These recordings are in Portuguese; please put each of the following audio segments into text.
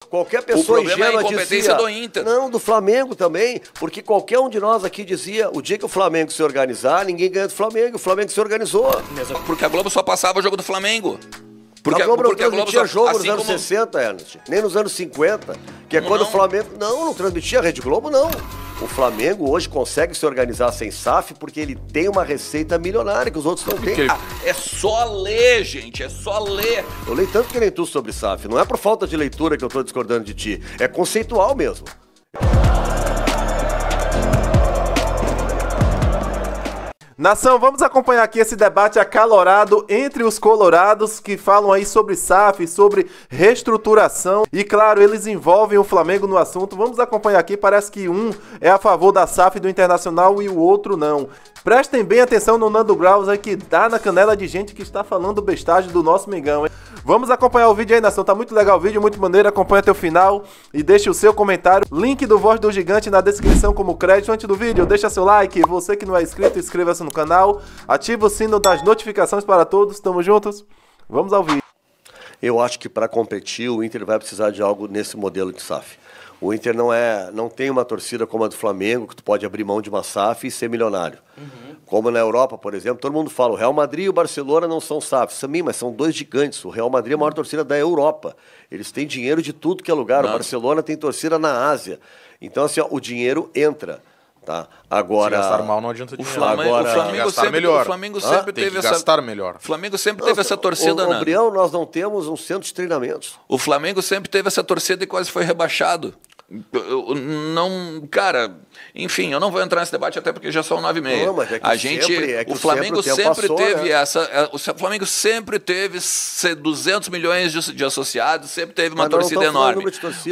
Qualquer pessoa ingênua é a incompetência dizia, do Inter. Não, do Flamengo também, porque qualquer um de nós aqui dizia, o dia que o Flamengo se organizar, ninguém ganha do Flamengo, o Flamengo se organizou. Porque a Globo só passava o jogo do Flamengo. A Globo não transmitia jogo nos assim anos 60, Ernest, nem nos anos 50, que é quando o Flamengo... Não transmitia a Rede Globo, não. O Flamengo hoje consegue se organizar sem SAF porque ele tem uma receita milionária que os outros não têm. É só ler, gente, é só ler. Eu leio tanto que nem tu sobre SAF, não é por falta de leitura que eu tô discordando de ti, é conceitual mesmo. Nação, vamos acompanhar aqui esse debate acalorado entre os colorados que falam aí sobre SAF, sobre reestruturação e, claro, eles envolvem o Flamengo no assunto. Vamos acompanhar aqui, parece que um é a favor da SAF do Internacional e o outro não. Prestem bem atenção no Nando Graus aí que dá na canela de gente que está falando bestagem do nosso Mengão, hein? Vamos acompanhar o vídeo aí, Nação, tá muito legal o vídeo, muito maneiro, acompanha até o final e deixe o seu comentário. Link do Voz do Gigante na descrição como crédito. Antes do vídeo, deixa seu like, você que não é inscrito, inscreva-se no canal, ativa o sino das notificações para todos, tamo juntos, vamos ao vídeo. Eu acho que para competir o Inter vai precisar de algo nesse modelo de SAF. O Inter não tem uma torcida como a do Flamengo, que tu pode abrir mão de uma SAF e ser milionário. Como na Europa, por exemplo, todo mundo fala, o Real Madrid e o Barcelona não são SAF. Sim, mas são dois gigantes. O Real Madrid é a maior torcida da Europa. Eles têm dinheiro de tudo que é lugar. O Barcelona tem torcida na Ásia. Então, assim, ó, o dinheiro entra. Tá? Agora, se gastar mal não adianta dinheiro. O Flamengo sempre teve essa... gastar melhor. O Flamengo sempre teve essa torcida, né? Gabriel, nós não temos um centro de treinamentos. O Flamengo sempre teve essa torcida e quase foi rebaixado. Cara, enfim, eu não vou entrar nesse debate até porque já são 9h30. Não, mas é que o Flamengo sempre teve, né? O Flamengo sempre teve 200 milhões de associados, sempre teve uma torcida enorme.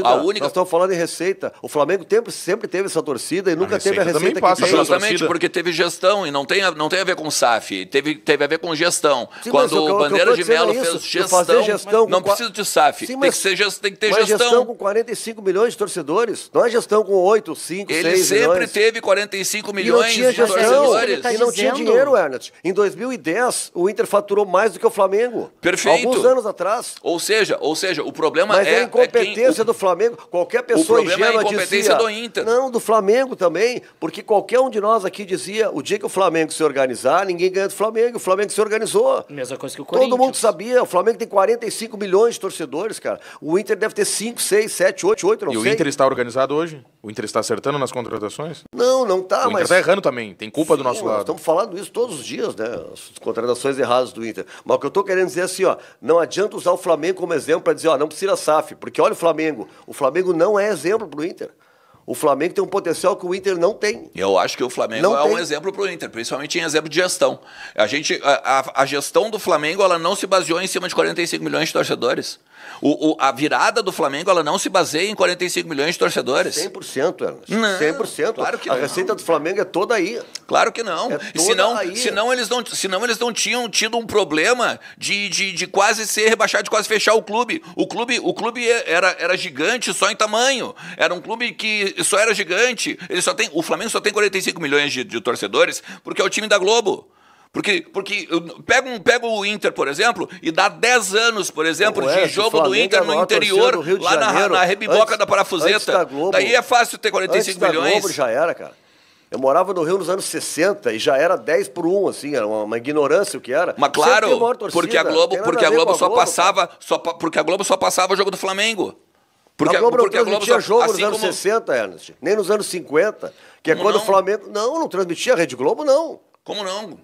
A única... Nós estamos falando em receita. O Flamengo sempre teve essa torcida e nunca teve a receita passa que tem. Justamente porque teve gestão e não tem a ver com SAF, teve a ver com gestão. Sim, quando o Bandeira de Melo fez gestão, não precisa de SAF, tem que ter gestão. Com 45 milhões de torcedores. Não é gestão com 8, 5, 6 milhões. Ele sempre teve 45 milhões de torcedores. E não tinha dinheiro, Ernest. Em 2010, o Inter faturou mais do que o Flamengo. Perfeito. Alguns anos atrás. Ou seja, o problema Mas é a incompetência do Flamengo. Qualquer pessoa ingênua dizia... O problema é a incompetência do Inter. Não, do Flamengo também. Porque qualquer um de nós aqui dizia, o dia que o Flamengo se organizar, ninguém ganha do Flamengo. O Flamengo se organizou. Mesma coisa que o Corinthians. Todo mundo sabia. O Flamengo tem 45 milhões de torcedores, cara. O Inter deve ter 5, 6, 7, 8, não sei. E o Inter está organizado hoje? O Inter está acertando nas contratações? Não tá, o Inter está errando também, tem culpa do nosso lado. Nós estamos falando isso todos os dias, né? As contratações erradas do Inter. Mas o que eu estou querendo dizer é assim, ó, não adianta usar o Flamengo como exemplo para dizer, ó, não precisa SAF, porque olha o Flamengo não é exemplo para o Inter. O Flamengo tem um potencial que o Inter não tem. Eu acho que o Flamengo um exemplo para o Inter, principalmente em exemplo de gestão. A gestão do Flamengo ela não se baseou em cima de 45 milhões de torcedores. A virada do Flamengo ela não se baseia em 45 milhões de torcedores. 100%, Ernest. Não, 100%. Claro que a não. receita do Flamengo é toda aí. Claro que não. Senão eles não tinham tido um problema de quase ser rebaixado, de quase fechar o clube. O clube era gigante só em tamanho. Era um clube que só era gigante. O Flamengo só tem 45 milhões de torcedores porque é o time da Globo. Porque pega o Inter, por exemplo, e dá 10 anos, por exemplo, de jogo do Inter no interior, lá na Rebiboca da Parafuseta. Daí é fácil ter 45 milhões. Da Globo já era, cara. Eu morava no Rio nos anos 60 e já era 10-1, assim, era uma ignorância o que era. Mas claro, porque a Globo só passava o jogo do Flamengo. A Globo não transmitia jogo nos anos 60, Ernest, nem nos anos 50, que é quando o Flamengo... Não transmitia a Rede Globo, não. Como não?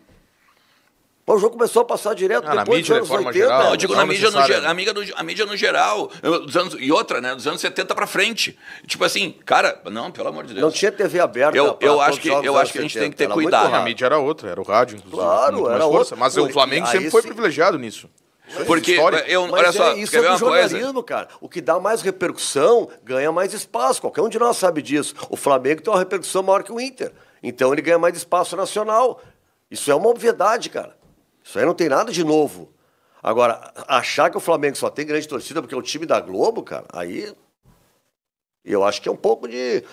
O jogo começou a passar direto depois dos anos 80. Geral, eu digo na mídia no geral. E outra, né? Dos anos 70 pra frente. Tipo assim, cara, não, pelo amor de Deus. Não tinha TV aberta. Eu acho que a gente tem que ter cuidado. A mídia era outra, era o rádio, inclusive. Claro, era outra. Mas o Flamengo sempre foi privilegiado nisso. Porque, olha só, isso é do jornalismo, cara. O que dá mais repercussão ganha mais espaço. Qualquer um de nós sabe disso. O Flamengo tem uma repercussão maior que o Inter. Então ele ganha mais espaço nacional. Isso é uma obviedade, cara. Isso aí não tem nada de novo. Agora, achar que o Flamengo só tem grande torcida porque é o time da Globo, cara, aí eu acho que é um pouco de...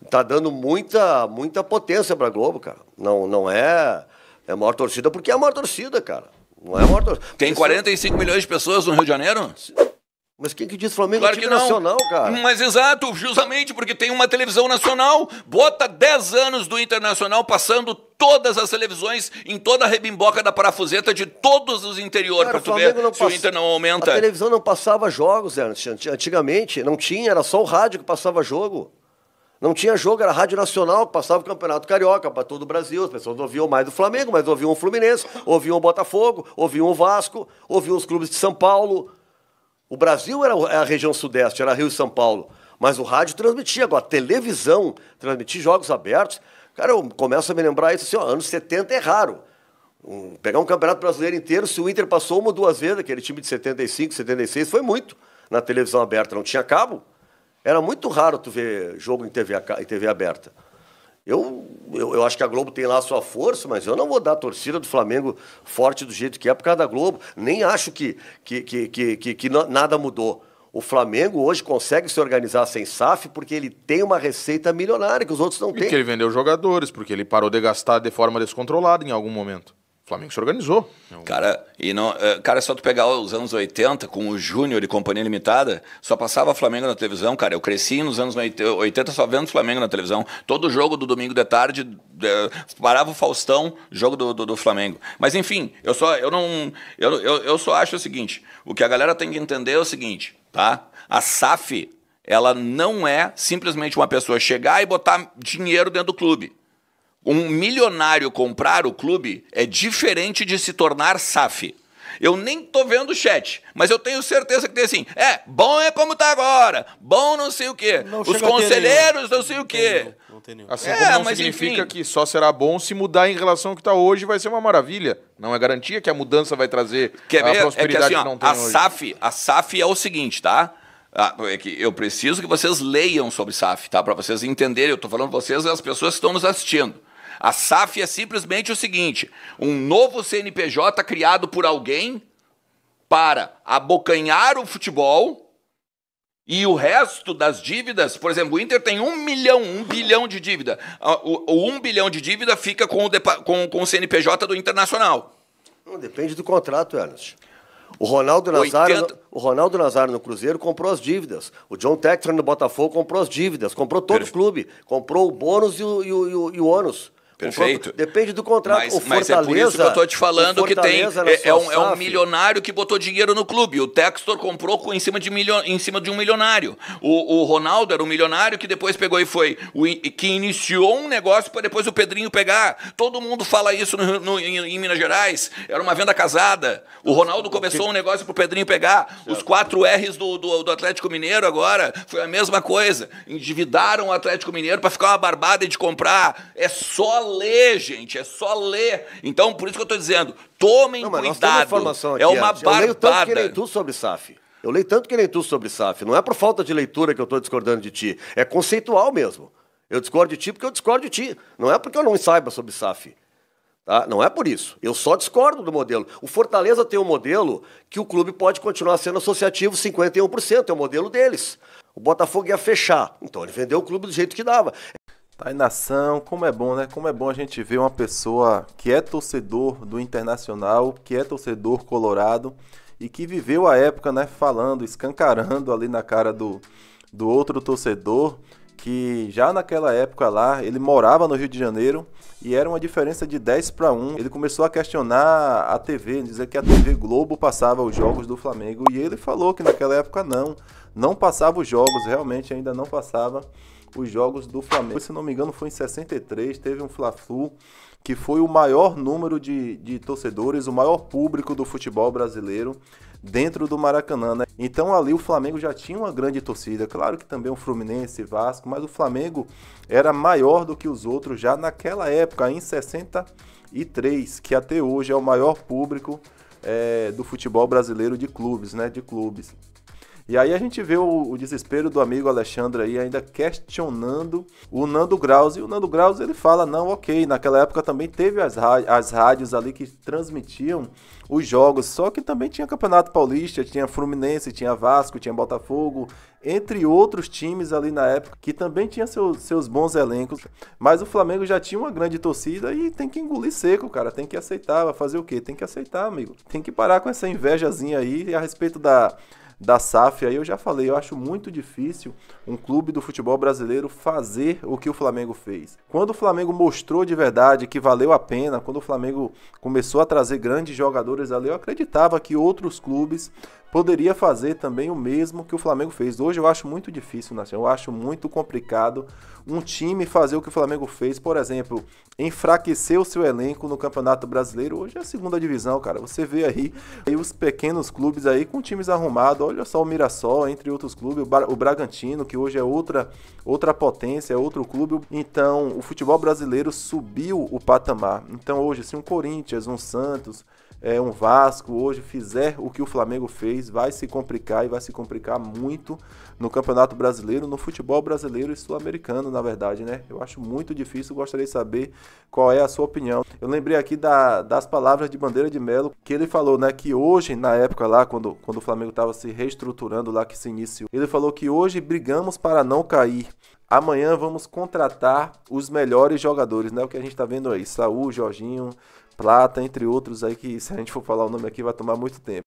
Tá dando muita potência pra Globo, cara. Não é a maior torcida porque é a maior torcida, cara. Não é a maior torcida. Tem 45 milhões de pessoas no Rio de Janeiro? Mas quem que diz Flamengo Claro é que time não. nacional, cara? Mas exato, justamente porque tem uma televisão nacional. Bota 10 anos do Internacional passando todas as televisões em toda a rebimboca da parafuseta de todos os interiores para tu ver se o Inter não aumenta. A televisão não passava jogos, Ernst. Antigamente não tinha, era só o rádio que passava jogo. Não tinha jogo, era a Rádio Nacional que passava o Campeonato Carioca para todo o Brasil. As pessoas ouviam mais do Flamengo, mas ouviam o Fluminense, ouviam o Botafogo, ouviam o Vasco, ouviam os clubes de São Paulo. O Brasil era a região sudeste, era Rio e São Paulo. Mas o rádio transmitia. Agora, a televisão transmitir jogos abertos. Cara, eu começo a me lembrar isso assim, ó, anos 70 é raro. Pegar um campeonato brasileiro inteiro, se o Inter passou uma ou duas vezes, aquele time de 75, 76, foi muito na televisão aberta. Não tinha cabo. Era muito raro tu ver jogo em TV aberta. Eu acho que a Globo tem lá a sua força, mas eu não vou dar a torcida do Flamengo forte do jeito que é por causa da Globo. Nem acho que nada mudou. O Flamengo hoje consegue se organizar sem SAF porque ele tem uma receita milionária que os outros não têm. Porque ele vendeu jogadores, porque ele parou de gastar de forma descontrolada em algum momento. O Flamengo se organizou. Cara, cara, é só tu pegar os anos 80 com o Júnior e Companhia Limitada, só passava Flamengo na televisão, cara. Eu cresci nos anos 80 só vendo Flamengo na televisão. Todo jogo do domingo de tarde parava o Faustão, jogo do Flamengo. Mas enfim, eu só acho o seguinte, o que a galera tem que entender é o seguinte, tá? A SAF, ela não é simplesmente uma pessoa chegar e botar dinheiro dentro do clube. Um milionário comprar o clube é diferente de se tornar SAF. Eu nem tô vendo o chat, mas eu tenho certeza que tem assim, bom é como tá agora, bom não sei o quê, os conselheiros não sei o quê. Não tem nenhum. Assim como não significa que só será bom se mudar em relação ao que está hoje, vai ser uma maravilha. Não é garantia que a mudança vai trazer a prosperidade que não tem hoje. A SAF é o seguinte, tá? É que eu preciso que vocês leiam sobre SAF, tá? Para vocês entenderem, eu tô falando para vocês e as pessoas que estão nos assistindo. A SAF é simplesmente o seguinte, um novo CNPJ criado por alguém para abocanhar o futebol e o resto das dívidas, por exemplo, o Inter tem 1 bilhão de dívida. O 1 bilhão de dívida fica com o CNPJ do Internacional. Não, depende do contrato, Ernst. O Ronaldo Nazário no Cruzeiro comprou as dívidas. O John Textor no Botafogo comprou as dívidas. Comprou todo o clube. Comprou o bônus e o ônus. Perfeito. Depende do contrato. Mas é por isso que eu estou te falando que tem é um milionário que botou dinheiro no clube. O Textor comprou em cima de um milionário. O Ronaldo era um milionário que depois pegou e foi que iniciou um negócio para depois o Pedrinho pegar. Todo mundo fala isso em Minas Gerais. Era uma venda casada. O Ronaldo começou um negócio para o Pedrinho pegar. Os 4 R's do Atlético Mineiro agora foi a mesma coisa. Endividaram o Atlético Mineiro para ficar uma barbada de comprar. É só ler, gente, é só ler. Então, por isso que eu estou dizendo, tomem cuidado. Aqui, é uma barbada. Eu leio tanto que nem tu sobre SAF. Eu leio tanto que nem tu sobre SAF. Não é por falta de leitura que eu estou discordando de ti. É conceitual mesmo. Eu discordo de ti porque eu discordo de ti. Não é porque eu não saiba sobre SAF. Tá? Não é por isso. Eu só discordo do modelo. O Fortaleza tem um modelo que o clube pode continuar sendo associativo 51%. É o modelo deles. O Botafogo ia fechar. Então ele vendeu o clube do jeito que dava. Tá aí, nação, como é bom, né? Como é bom a gente ver uma pessoa que é torcedor do Internacional, que é torcedor colorado e que viveu a época, né? Falando, escancarando ali na cara do outro torcedor, que já naquela época lá, ele morava no Rio de Janeiro e era uma diferença de 10-1. Ele começou a questionar a TV, dizer que a TV Globo passava os jogos do Flamengo e ele falou que naquela época não passava os jogos, realmente ainda não passava os jogos do Flamengo. Se não me engano, foi em 63, teve um Fla-Flu, que foi o maior número de torcedores, o maior público do futebol brasileiro dentro do Maracanã, né? Então ali o Flamengo já tinha uma grande torcida, claro que também o Fluminense, Vasco, mas o Flamengo era maior do que os outros já naquela época, em 63, que até hoje é o maior público do futebol brasileiro de clubes, né? De clubes. E aí a gente vê o desespero do amigo Alexandre aí ainda questionando o Nando Graus. E o Nando Graus ele fala, não, ok, naquela época também teve as rádios ali que transmitiam os jogos, só que também tinha Campeonato Paulista, tinha Fluminense, tinha Vasco, tinha Botafogo, entre outros times ali na época, que também tinha seus bons elencos. Mas o Flamengo já tinha uma grande torcida e tem que engolir seco, cara, tem que aceitar. Vai fazer o quê? Tem que aceitar, amigo. Tem que parar com essa invejazinha aí a respeito da da SAF, aí eu já falei, eu acho muito difícil um clube do futebol brasileiro fazer o que o Flamengo fez. Quando o Flamengo mostrou de verdade que valeu a pena, quando o Flamengo começou a trazer grandes jogadores ali, eu acreditava que outros clubes poderia fazer também o mesmo que o Flamengo fez. Hoje eu acho muito difícil, Nação. Eu acho muito complicado um time fazer o que o Flamengo fez. Por exemplo, enfraquecer o seu elenco no Campeonato Brasileiro. Hoje é a segunda divisão, cara. Você vê aí os pequenos clubes aí com times arrumados. Olha só o Mirassol, entre outros clubes. O Bragantino, que hoje é outra potência, é outro clube. Então, o futebol brasileiro subiu o patamar. Então, hoje, se um Corinthians, um Santos, um Vasco hoje fizer o que o Flamengo fez, vai se complicar e vai se complicar muito no Campeonato Brasileiro, no futebol brasileiro e sul-americano, na verdade, né? Eu acho muito difícil, gostaria de saber qual é a sua opinião. Eu lembrei aqui das palavras de Bandeira de Melo, que ele falou, né, que hoje, na época lá, quando o Flamengo estava se reestruturando lá, que se iniciou, ele falou que hoje brigamos para não cair. Amanhã vamos contratar os melhores jogadores, né? O que a gente está vendo aí, Saúl, Jorginho, Plata, entre outros aí, que se a gente for falar o nome aqui vai tomar muito tempo.